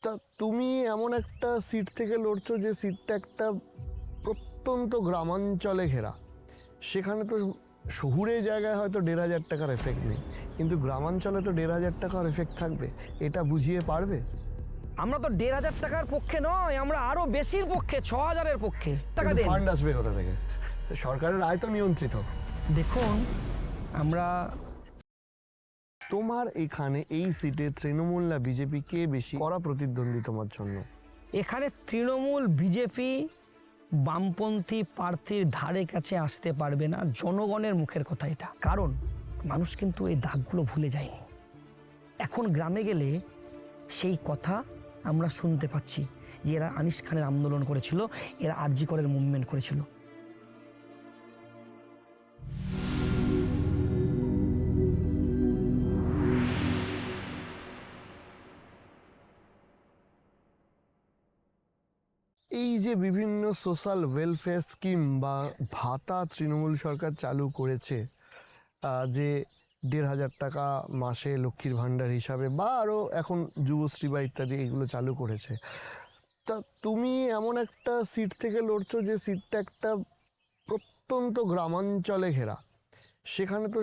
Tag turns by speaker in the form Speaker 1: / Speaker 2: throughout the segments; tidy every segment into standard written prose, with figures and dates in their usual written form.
Speaker 1: তা তুমি এমন একটা সিট থেকে লড়ছো যে সিটটা একটা প্রত্যন্ত গ্রামাঞ্চলে ঘেরা। সেখানে তো শহুরে জায়গায় হয়তো 1,500 টাকার এফেক্ট নেই, কিন্তু গ্রামাঞ্চলে তো 1,500 টাকার এফেক্ট থাকবে। এটা বুঝিয়ে পারবে?
Speaker 2: আমরা তো 1,500 টাকার পক্ষে নয়, আমরা আরো বেশির পক্ষে, 6,000-এর পক্ষে। টাকা দিন।
Speaker 1: ফান্ড আসবে কোথা থেকে? সরকারের আয় তো নিয়ন্ত্রিত।
Speaker 2: দেখুন, আমরা
Speaker 1: তোমার এখানে এই সিটে তৃণমূল না বিজেপি কে বেশি কড়া প্রতিদ্বন্দ্বী তোমার জন্য?
Speaker 2: এখানে তৃণমূল, বিজেপি, বামপন্থী প্রার্থীর ধারে কাছে আসতে পারবে না। জনগণের মুখের কথা এটা। কারণ মানুষ কিন্তু এই দাগগুলো ভুলে যায়নি। এখন গ্রামে গেলে সেই কথা আমরা শুনতে পাচ্ছি যে এরা আনিস খানের আন্দোলন করেছিল, এরা আরজি করের মুভমেন্ট করেছিল।
Speaker 1: এই যে বিভিন্ন সোশ্যাল ওয়েলফেয়ার স্কিম বা ভাতা তৃণমূল সরকার চালু করেছে, যে 1,500 টাকা মাসে লক্ষ্মীর ভাণ্ডার হিসাবে, বা আরও এখন যুবশ্রী বা ইত্যাদি এগুলো চালু করেছে, তা তুমি এমন একটা সিট থেকে লড়ছো যে সিটটা একটা প্রত্যন্ত গ্রামাঞ্চলে ঘেরা। সেখানে তো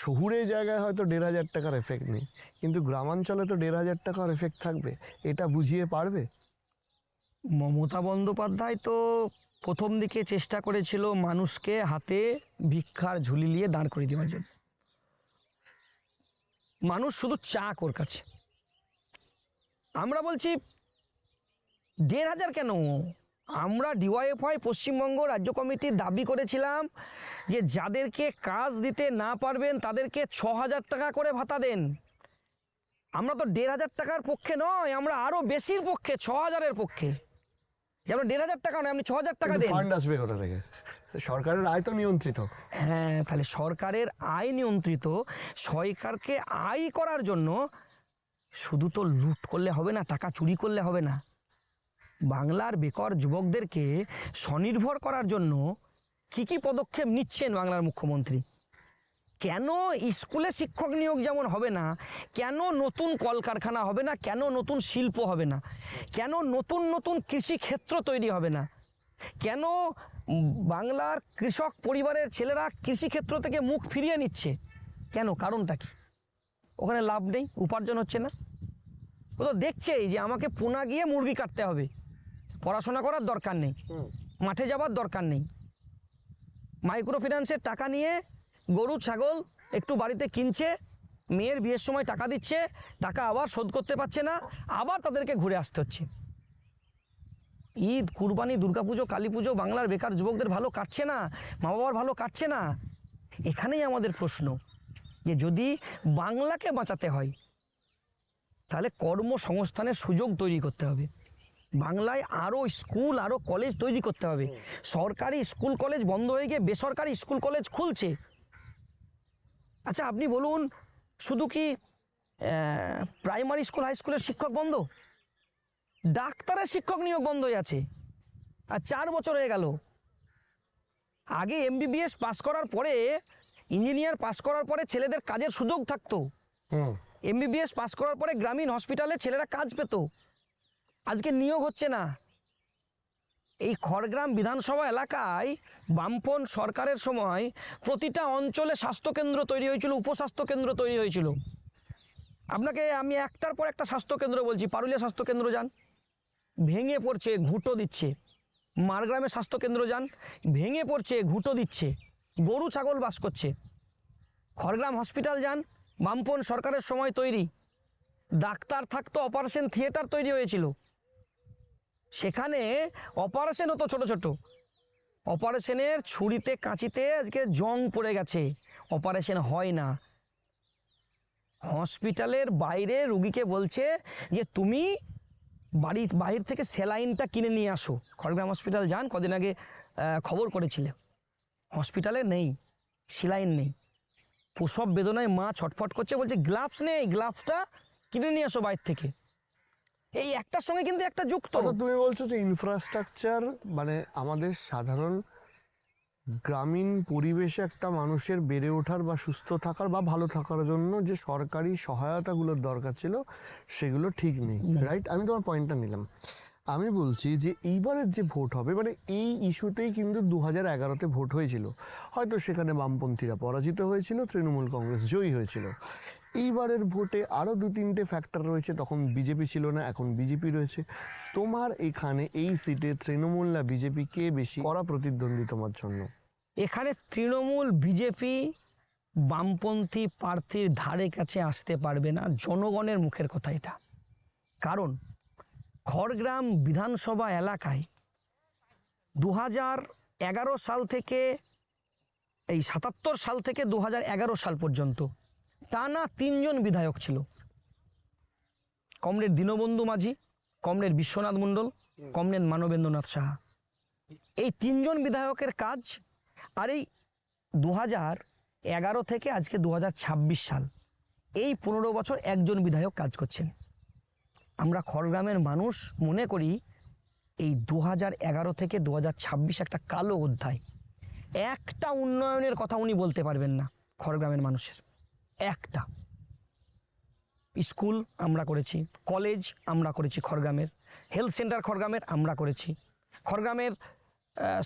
Speaker 1: শহুরে জায়গায় হয়তো 1,500 টাকার এফেক্ট নেই, কিন্তু গ্রামাঞ্চলে তো 1,500 টাকার এফেক্ট থাকবে। এটা বুঝিয়ে পারবে?
Speaker 2: মমতা বন্দ্যোপাধ্যায় তো প্রথম দিকে চেষ্টা করেছিল মানুষকে হাতে ভিক্ষার ঝুলি নিয়ে দাঁড় করে দেওয়ার জন্য। মানুষ শুধু চাক ওর কাছে। আমরা বলছি 1,500 কেন? আমরা ডিওয়াইএফআই পশ্চিমবঙ্গ রাজ্য কমিটির দাবি করেছিলাম যে যাদেরকে কাজ দিতে না পারবেন তাদেরকে 6,000 টাকা করে ভাতা দেন। আমরা তো 1,500 টাকার পক্ষে নয়, আমরা আরো বেশির পক্ষে, 6,000-এর পক্ষে। যেমন 1,500 টাকা নয়, আপনি 6,000 টাকা দেন।
Speaker 1: ফান্ড আসবে কোথা থেকে? সরকারের আয় তো নিয়ন্ত্রিত।
Speaker 2: হ্যাঁ, তাহলে সরকারের আয় নিয়ন্ত্রিত। সরকারকে আয় করার জন্য শুধু তো লুট করলে হবে না, টাকা চুরি করলে হবে না। বাংলার বেকার যুবকদেরকে স্বনির্ভর করার জন্য কি কি পদক্ষেপ নিচ্ছেন বাংলার মুখ্যমন্ত্রী? কেন স্কুলে শিক্ষক নিয়োগ যেমন হবে না, কেন নতুন কলকারখানা হবে না, কেন নতুন শিল্প হবে না, কেন নতুন নতুন কৃষিক্ষেত্র তৈরি হবে না, কেন বাংলার কৃষক পরিবারের ছেলেরা কৃষিক্ষেত্র থেকে মুখ ফিরিয়ে নিচ্ছে? কেন? কারণটা কি? ওখানে লাভ নেই, উপার্জন হচ্ছে না। ও তো দেখছেই যে আমাকে পুনা গিয়ে মুরগি কাটতে হবে, পড়াশোনা করার দরকার নেই, মাঠে যাবার দরকার নেই। মাইক্রো ফিন্যান্সের টাকা নিয়ে গরু ছাগল একটু বাড়িতে কিনছে, মেয়ের বিয়ের সময় টাকা দিচ্ছে, টাকা আবার শোধ করতে পারছে না, আবার তাদেরকে ঘুরে আসতে হচ্ছে। ঈদ, কুরবানি, দুর্গাপুজো, কালী পুজো বাংলার বেকার যুবকদের ভালো কাটছে না, মা বাবার ভালো কাটছে না। এখানেই আমাদের প্রশ্ন যে যদি বাংলাকে বাঁচাতে হয় তাহলে কর্মসংস্থানের সুযোগ তৈরি করতে হবে। বাংলায় আরও স্কুল, আরও কলেজ তৈরি করতে হবে। সরকারি স্কুল কলেজ বন্ধ হয়ে গিয়ে বেসরকারি স্কুল কলেজ খুলছে। আচ্ছা আপনি বলুন, শুধু কি প্রাইমারি স্কুল, হাই স্কুলের শিক্ষক বন্ধ? ডাক্তারের শিক্ষক নিয়োগ বন্ধ হয়ে আছে, আর 4 বছর হয়ে গেল। আগে এমবিবিএস পাস করার পরে, ইঞ্জিনিয়ার পাস করার পরে ছেলেদের কাজের সুযোগ থাকতো। এমবিবিএস পাস করার পরে গ্রামীণ হসপিটালে ছেলেরা কাজ পেত। আজকে নিয়োগ হচ্ছে না। এই খড়গ্রাম বিধানসভা এলাকায় বামপন্থ সরকারের সময় প্রতিটা অঞ্চলে স্বাস্থ্যকেন্দ্র তৈরি হয়েছিল, উপস্বাস্থ্য কেন্দ্র তৈরি হয়েছিল। আপনাকে আমি একটার পর একটা স্বাস্থ্যকেন্দ্র বলছি। পারুলিয়া স্বাস্থ্যকেন্দ্র যান, ভেঙে পড়ছে, ঘুঁটো দিচ্ছে। মারগ্রামের স্বাস্থ্যকেন্দ্র যান, ভেঙে পড়ছে, ঘুঁটো দিচ্ছে, গরু ছাগল বাস করছে। খড়গ্রাম হসপিটাল যান, বামপন্থ সরকারের সময় তৈরি, ডাক্তার থাকতো, অপারেশন থিয়েটার তৈরি হয়েছিল। সেখানে অপারেশন হতো ছোট ছোট, অপারেশনের ছুরিতে কাঁচিতে আজকে জং পড়ে গেছে, অপারেশন হয় না। হসপিটালের বাইরে রুগীকে বলছে যে তুমি বাহির থেকে স্যালাইনটা কিনে নিয়ে আসো। খড়গ্রাম হসপিটাল যান, কদিন আগে খবর করেছিলে। হসপিটালে নেই, স্যালাইন নেই। প্রসব বেদনায় মা ছটফট করছে, বলছে গ্লাভস নেই, গ্লাভসটা কিনে নিয়ে আসো বাইরে থেকে। এই একটার সঙ্গে কিন্তু একটা যুক্ত।
Speaker 1: তুমি বলছো যে ইনফ্রাস্ট্রাকচার, মানে আমাদের সাধারণ গ্রামীণ পরিবেশে একটা মানুষের বেড়ে ওঠার বা সুস্থ থাকার বা ভালো থাকার জন্য যে সরকারি সহায়তাগুলোর দরকার ছিল সেগুলো ঠিক নেই, রাইট? আমি তোমার পয়েন্টটা নিলাম। আমি বলছি যে এইবারের যে ভোট হবে, মানে এই ইস্যুতেই কিন্তু 2011-তে ভোট হয়েছিল, হয়তো সেখানে বামপন্থীরা পরাজিত হয়েছিল, তৃণমূল কংগ্রেস জয়ী হয়েছিল। এইবারের ভোটে আরও 2-3টে ফ্যাক্টর রয়েছে, তখন বিজেপি ছিল না, এখন বিজেপি রয়েছে। তোমার এখানে এই সিটে তৃণমূল না বিজেপি, কে বেশি কড়া প্রতিদ্বন্দ্বী তোমার জন্য?
Speaker 2: এখানে তৃণমূল বিজেপি বামপন্থী প্রার্থীর ধারে কাছে আসতে পারবে না, জনগণের মুখের কথা এটা। কারণ খড়গ্রাম বিধানসভা এলাকায় 2011 সাল থেকে, এই 77 সাল থেকে 2011 সাল পর্যন্ত টানা 3 জন বিধায়ক ছিল। কমরেড দীনবন্ধু মাঝি, কমরেড বিশ্বনাথ মণ্ডল, কমরেড মানবেন্দ্রনাথ সাহা। এই 3 জন বিধায়কের কাজ, আর এই 2011 থেকে আজকে 2026 সাল, এই 15 বছর একজন বিধায়ক কাজ করছেন। আমরা খড়গ্রামের মানুষ মনে করি এই 2011 থেকে 2026 একটা কালো অধ্যায়। একটা উন্নয়নের কথা উনি বলতে পারবেন না খড়গ্রামের মানুষের। একটা স্কুল আমরা করেছি, কলেজ আমরা করেছি খড়গ্রামের, হেলথ সেন্টার খড়গ্রামের আমরা করেছি, খড়গ্রামের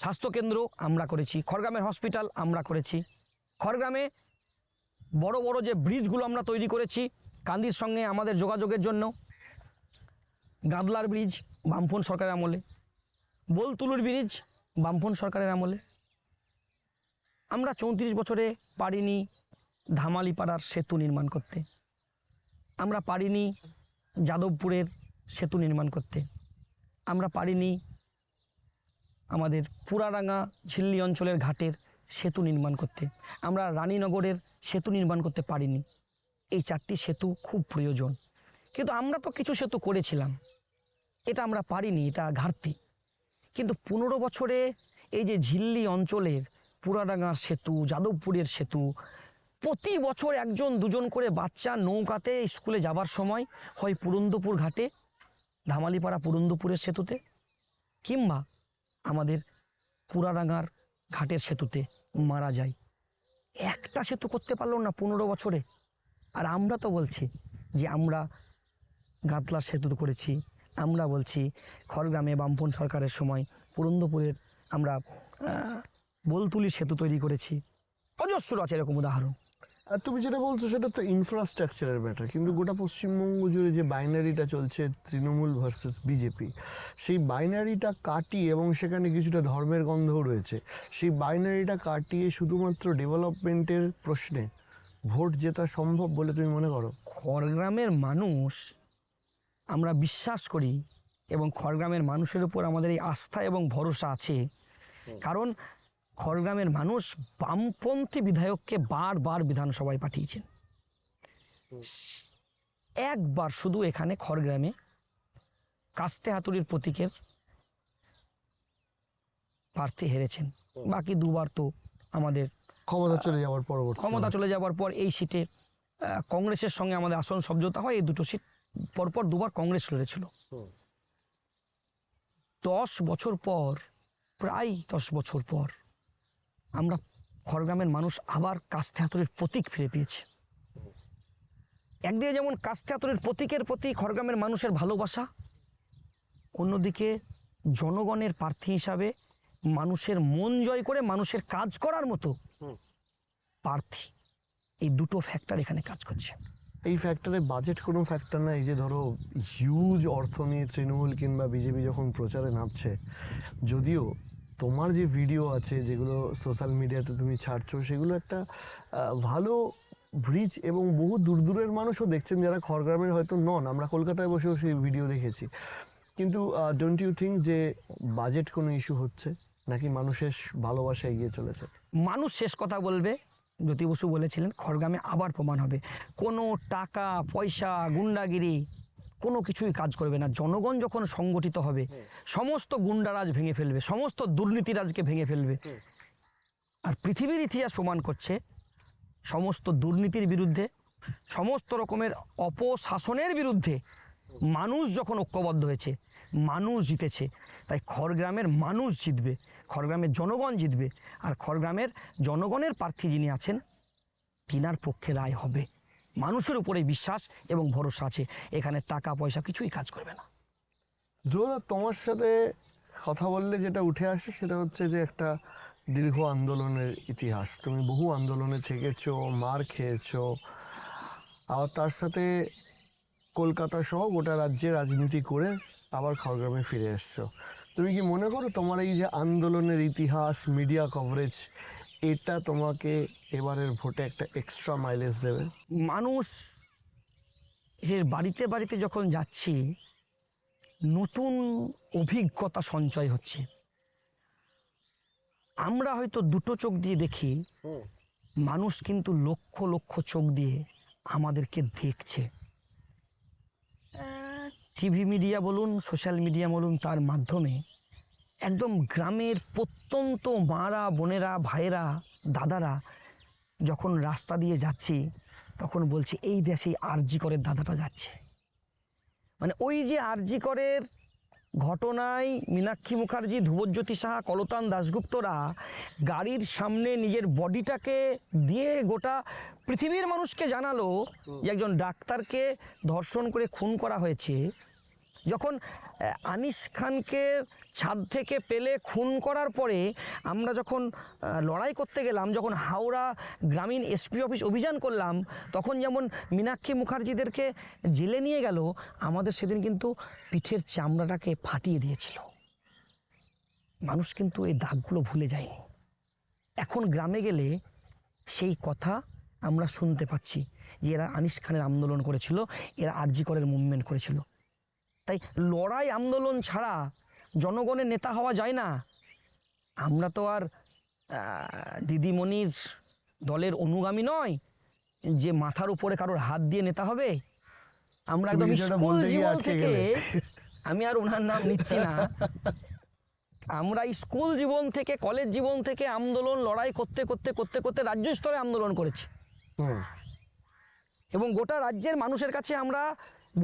Speaker 2: স্বাস্থ্যকেন্দ্র আমরা করেছি, খড়গ্রামের হসপিটাল আমরা করেছি, খড়গ্রামে বড় বড় যে ব্রিজগুলো আমরা তৈরি করেছি কান্দির সঙ্গে আমাদের যোগাযোগের জন্য, গাদলার ব্রিজ বামফ্রন্ট সরকারের আমলে, বোলতুলুর ব্রিজ বামফ্রন্ট সরকারের আমলে। আমরা 34 বছরে পারিনি ধামালিপাড়ার সেতু নির্মাণ করতে, আমরা পারিনি যাদবপুরের সেতু নির্মাণ করতে, আমরা পারিনি আমাদের পুরারাঙ্গা ঝিল্লি অঞ্চলের ঘাটের সেতু নির্মাণ করতে, আমরা রানীনগরের সেতু নির্মাণ করতে পারিনি। এই 4টি সেতু খুব প্রয়োজন, কিন্তু আমরা তো কিছু সেতু করেছিলাম, এটা আমরা পারিনি, এটা ঘাটতি। কিন্তু 15 বছরে এই যে ঝিল্লি অঞ্চলের পুরাডাঙ্গার সেতু, যাদবপুরের সেতু, প্রতি বছর 1-2 করে বাচ্চা নৌকাতে স্কুলে যাবার সময় হয় পুরন্দপুর ঘাটে, ধামালিপাড়া পুরন্দপুরের সেতুতে, কিংবা আমাদের পুরাডাঙ্গার ঘাটের সেতুতে মারা যায়। একটা সেতু করতে পারলো না 15 বছরে। আর আমরা তো বলছি যে আমরা গাদলার সেতু করেছি, আমরা বলছি খড়গ্রামে বামফ্রন্ট সরকারের সময় পুরন্দপুরের আমরা বোলতুলি সেতু তৈরি করেছি। অজস্র আছে এরকম উদাহরণ।
Speaker 1: আর তুমি যেটা বলছো সেটা তো ইনফ্রাস্ট্রাকচারের ম্যাটার, কিন্তু গোটা পশ্চিমবঙ্গ জুড়ে যে বাইনারিটা চলছে তৃণমূল ভার্সেস বিজেপি, সেই বাইনারিটা কাটিয়ে, এবং সেখানে কিছুটা ধর্মের গন্ধও রয়েছে, সেই বাইনারিটা কাটিয়ে শুধুমাত্র ডেভেলপমেন্টের প্রশ্নে ভোট জেতা সম্ভব বলে তুমি মনে করো?
Speaker 2: খড়গ্রামের মানুষ, আমরা বিশ্বাস করি, এবং খড়গ্রামের মানুষের উপর আমাদের এই আস্থা এবং ভরসা আছে, কারণ খড়গ্রামের মানুষ বামপন্থী বিধায়ককে বারবার বিধানসভায় পাঠিয়েছেন। একবার শুধু এখানে খড়গ্রামে কাস্তে হাতুড়ির প্রতীকের প্রার্থী হেরেছেন, বাকি 2বার তো আমাদের
Speaker 1: ক্ষমতা চলে যাওয়ার পর
Speaker 2: এই সিটে কংগ্রেসের সঙ্গে আমাদের আসন সমঝোতা হয়। এই 2টো সিট পরপর 2বার কংগ্রেস লড়েছিল। 10 বছর পর, প্রায় 10 বছর পর আমরা খড়গ্রামের মানুষ আবার কাস্তে হাতুড়ির প্রতীক ফিরে পেয়েছে। একদিকে যেমন কাস্তে হাতুড়ির প্রতীকের প্রতি খড়গ্রামের মানুষের ভালোবাসা, অন্যদিকে জনগণের প্রার্থী হিসাবে মানুষের মন জয় করে মানুষের কাজ করার মতো প্রার্থী, এই 2টো ফ্যাক্টর এখানে কাজ করছে।
Speaker 1: এই ফ্যাক্টরে বাজেট কোনো ফ্যাক্টর না? এই যে ধরো হিউজ অর্থ নিয়ে তৃণমূল কিংবা বিজেপি যখন প্রচারে নামছে, যদিও তোমার যে ভিডিও আছে যেগুলো সোশ্যাল মিডিয়াতে তুমি ছাড়ছো, সেগুলো একটা ভালো ব্রিজ, এবং বহু দূর দূরের মানুষও দেখছেন যারা খড়গ্রামের হয়তো নন। আমরা কলকাতায় বসেও সেই ভিডিও দেখেছি। কিন্তু ডোন্ট ইউ থিঙ্ক যে বাজেট কোনো ইস্যু হচ্ছে, নাকি মানুষের ভালোবাসা এগিয়ে চলেছে?
Speaker 2: মানুষ শেষ কথা বলবে। জ্যোতি বসু বলেছিলেন খড়গ্রামে আবার প্রমাণ হবে কোনো টাকা পয়সা গুন্ডাগিরি কোনো কিছুই কাজ করবে না। জনগণ যখন সংগঠিত হবে, সমস্ত গুন্ডারাজ ভেঙে ফেলবে, সমস্ত দুর্নীতিরাজকে ভেঙে ফেলবে। আর পৃথিবীর ইতিহাস প্রমাণ করছে সমস্ত দুর্নীতির বিরুদ্ধে, সমস্ত রকমের অপশাসনের বিরুদ্ধে মানুষ যখন ঐক্যবদ্ধ হয়েছে, মানুষ জিতেছে। তাই খড়গ্রামের মানুষ জিতবে, খড়গ্রামের জনগণ জিতবে, আর খড়গ্রামের জনগণের প্রার্থী যিনি আছেন তিনার পক্ষে রায় হবে। মানুষের উপরে বিশ্বাস এবং ভরসা আছে, এখানে টাকা পয়সা কিছুই কাজ করবে না।
Speaker 1: যোদা, তোমার সাথে কথা বললে যেটা উঠে আসে সেটা হচ্ছে যে একটা দীর্ঘ আন্দোলনের ইতিহাস। তুমি বহু আন্দোলনে থেকেছো, মার খেয়েছো, আবার তার সাথে কলকাতা সহ গোটা রাজ্যে রাজনীতি করে আবার খড়গ্রামে ফিরে এসছো। তুমি কি মনে করো তোমার এই যে আন্দোলনের ইতিহাস, মিডিয়া কভারেজ, এটা তোমাকে এবারের ভোটে একটা এক্সট্রা মাইলেজ দেবে?
Speaker 2: মানুষ এর বাড়িতে বাড়িতে যখন যাচ্ছি, নতুন অভিজ্ঞতা সঞ্চয় হচ্ছে। আমরা হয়তো দুটো চোখ দিয়ে দেখি, মানুষ কিন্তু লক্ষ লক্ষ চোখ দিয়ে আমাদেরকে দেখছে। টিভি মিডিয়া বলুন, সোশ্যাল মিডিয়া বলুন, তার মাধ্যমে একদম গ্রামের প্রত্যন্ত মারা, বোনেরা, ভাইয়েরা, দাদারা যখন রাস্তা দিয়ে যাচ্ছি তখন বলছে এই দেশে আরজি করের দাদাটা যাচ্ছে। মানে ওই যে আরজি করের ঘটনায় মীনাক্ষী মুখার্জি, ধ্রুবজ্যোতি সাহা, কলতান দাশগুপ্তরা গাড়ির সামনে নিজের বডিটাকে দিয়ে গোটা পৃথিবীর মানুষকে জানালো যে একজন ডাক্তারকে ধর্ষণ করে খুন করা হয়েছে। যখন আনিস খানকে ছাদ থেকে পেলে খুন করার পরে আমরা যখন লড়াই করতে গেলাম, যখন হাওড়া গ্রামীণ এসপি অফিস অভিযান করলাম, তখন যেমন মীনাক্ষী মুখার্জিদেরকে জেলে নিয়ে গেল, আমাদের সেদিন কিন্তু পিঠের চামড়াটাকে ফাটিয়ে দিয়েছিল। মানুষ কিন্তু এই দাগগুলো ভুলে যায়নি। এখন গ্রামে গেলে সেই কথা আমরা শুনতে পাচ্ছি যে এরা আনিস খানের আন্দোলন করেছিল, এরা আরজি করের মুভমেন্ট করেছিল। তাই লড়াই আন্দোলন ছাড়া জনগণের নেতা হওয়া যায় না। আমরা তো আর দিদিমণির দলের অনুগামী নয় যে মাথার উপরে কারোর হাত দিয়ে নেতা হবে। আমরা একদম স্কুল জীবন থেকে, আমি আর ওনার নাম নিচ্ছি না, আমরা স্কুল জীবন থেকে, কলেজ জীবন থেকে আন্দোলন লড়াই করতে করতে করতে করতে রাজ্য স্তরে আন্দোলন করেছি এবং গোটা রাজ্যের মানুষের কাছে আমরা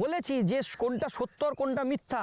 Speaker 2: বলেছি যে কোনটা সত্য আর কোনটা মিথ্যা।